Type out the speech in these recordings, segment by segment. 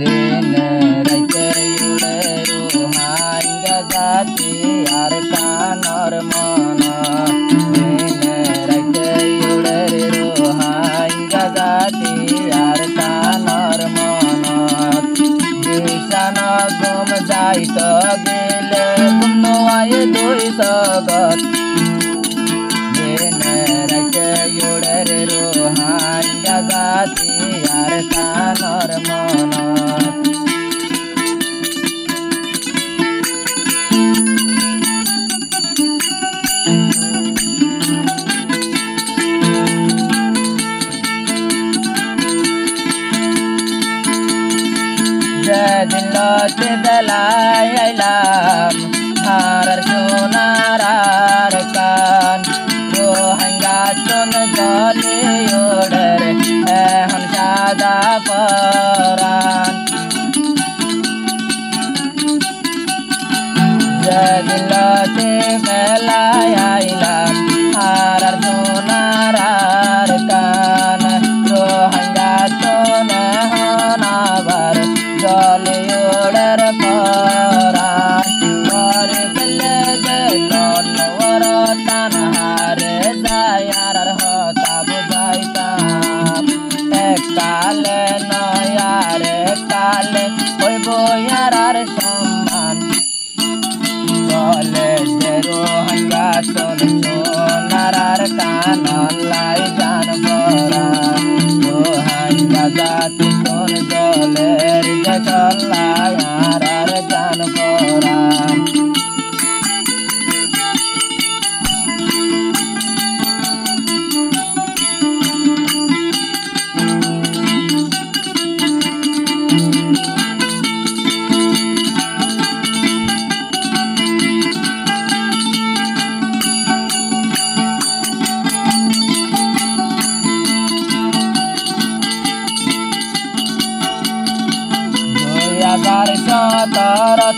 दिन राइते उड़े रुहाइंगा जाती यार कानर मन दिन राइते उड़े रुहाइंगा जाती यार कानर मन दिशान गुम जाइत गेले गुम्नु आए दुई सगत दिन राइते उड़े रुहाइंगा जाती यार कानर मन दिन लौटे बेलाय आइलाम हारार सोनारार कान रोहिंगा चुन जले ओडर এখন সাদা পরান যেদিন লৌটে বেলায় আইলাম হারার সোনারার কান রোহিঙ্গা চুন এখন আবার জলে ওড়ার পরান পরে গেলে গেলন ওর টান হারে যায় আর হতা বুঝাইতাম কালে নয়ারে কালে হইব আর সম্মান বলে যে রোহিঙ্গা চোন সোনারার কান লাই জান বরা রোহিঙ্গা জাতি কোন জলের যে চল্লাই আর জান বরা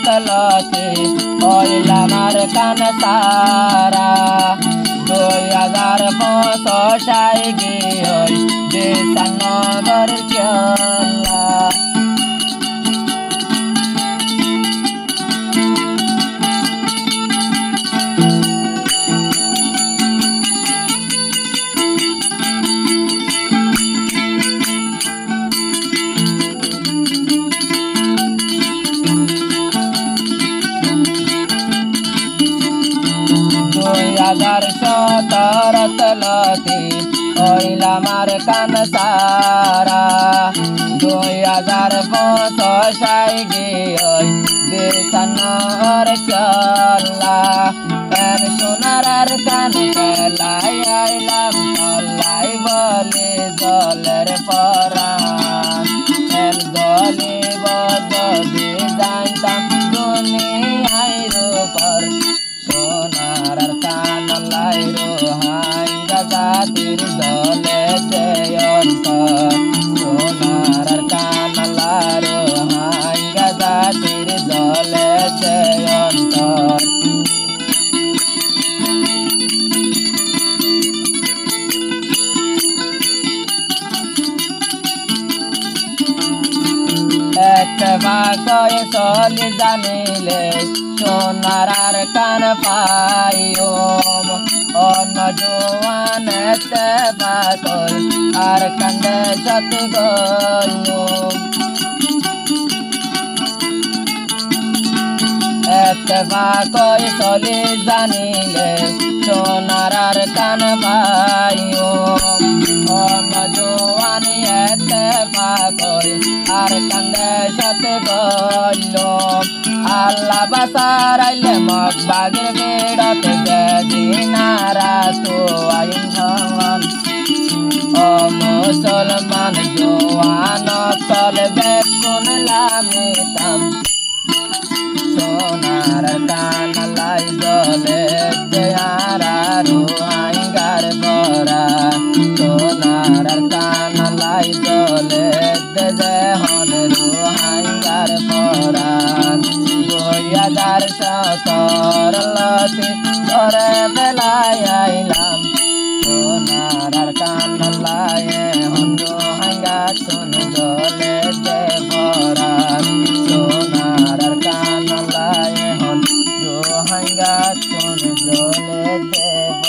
তলতে হইলামার কান সারা 2005 গিয়ে দেশানগর চলা তলতে হইলামার কান সারা 2005 গিয়ে দেশানগর চলা সোনারার কান পেলাই আইলাম চলাই বলে জলের পরান জলে বদে জানতাম দুনিয়ার উপর সোনারার কান লাই রোহিঙ্গা জাতির জলে জয়ন্তর সোনারার কান লাই রোহিঙ্গা জাতির জলে জয়ন্তর কয়ে চলি জানিলে সোনারার কান পাইম অন্য জোয়ান পাগল আর কান্দে সত গল কয়ে চলি জানিলে সোনারার কান পাইম অন্য জোয়ান পাগল আর কান্দে সত গল আল্লাহ বাসারাইলে মগ বাগের বেড়াতে যেদিনারা তো আইন ভগবান ও মুসলমান জোয়ান তল বেকুন লামিতাম সোনার কান লাই জলে দেয়ারা রোহিঙ্গার বরা সোনার কান লাই জলে দে হন রোহিঙ্গার বরা 2017 লতে তোরে বেলায় আইলাম সোনার কান লাই হন রোহিঙ্গা চুন জলে দে পরাণ সোনার কানালায় হন রোহাঙ্গা কোন জলে দেব